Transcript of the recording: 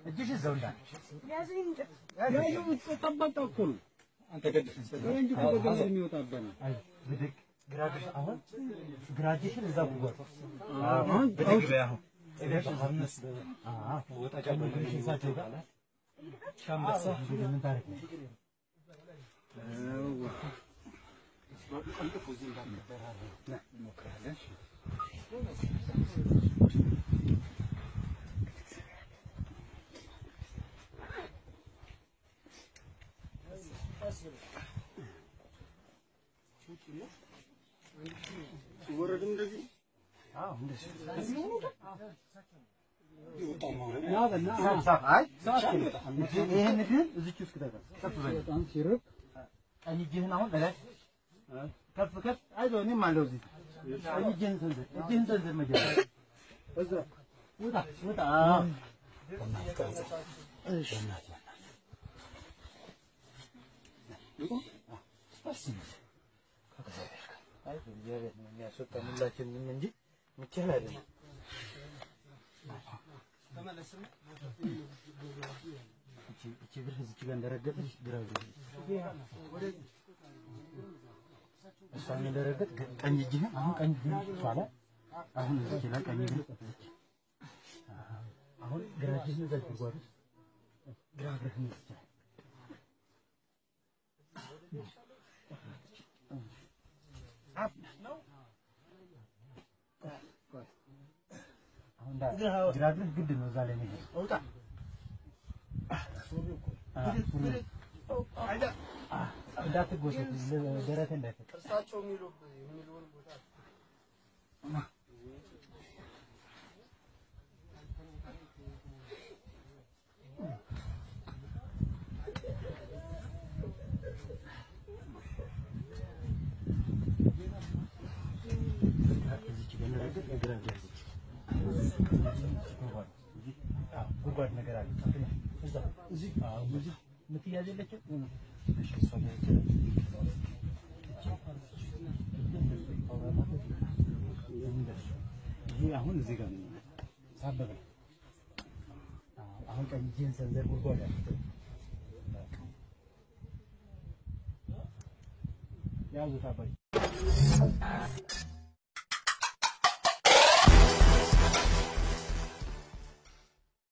እጅሽ እዛው እንዳለ ያዘኝ እንጂ ያየው ተጠበቀ እኮ ነው አንተ ገድፍ እንጂ ከገደል የሚወጣበት ነው አይ ብድግ ግራጅሽ አሁን ግራጅሽን እዛ ጉጓት አሁን ብድግ በያው እደሽ አሁንስ ወጣ ጫማ ከሽንሳቸው ጋር ሻምበሳ ምን ታሪክ ነው አንተ ፎዚ እንዳትደራረ ሞክራለን ወረድ እንደዚህ አዎ እንደዚህ ያበና አይ ይሄን ግን እዚች ውስጥ ከተቀመጠ ከፍ በል በጣም ሲርቅ ቀኝ እጅህን አሁን በላይ ከፍ ከፍ አይዞህ እኔም አለው እዚህ ቀኝ እጅህን ሰንዝር መጀመሪያ እዛ ውጣ እሺ አይ እግዚአብሔር ነው የሚያስወጣን ሁላችንም እንጂ ምቻል አይደለም ተመለስም እቺ ብር እዚህ ጋር እንደረገጥሽ ግራው ወደዚህ እሷን እንደረገጥ ቀኝ እጅህን አሁን ቀኝ እጅህን ቻለ አሁን እዚህ ላይ ቀኝ እጅህን አሁን ግራ እጅህን እዛ ጉድጓድ ውስጥ ግራ እግርህን ይቻላል አፕ ነው አሁን ግራ እግርህ ግድ ነው እዛ ላይ ነው አውጣ እንዳትጎተት ደረተ እንዳይፈጥ እርሳቸው የሚሉን ቦታ ጉድጓድ ነገር አለ እዛ እዚህ እዚህ ምትያዘለች እሺ ሶማ ይሄ አሁን እዚህ ጋር ነው ሳበበ አሁን ቀኝ እጅህን ሰንዘር ጉድጓድ ያለ ያዙት አባይ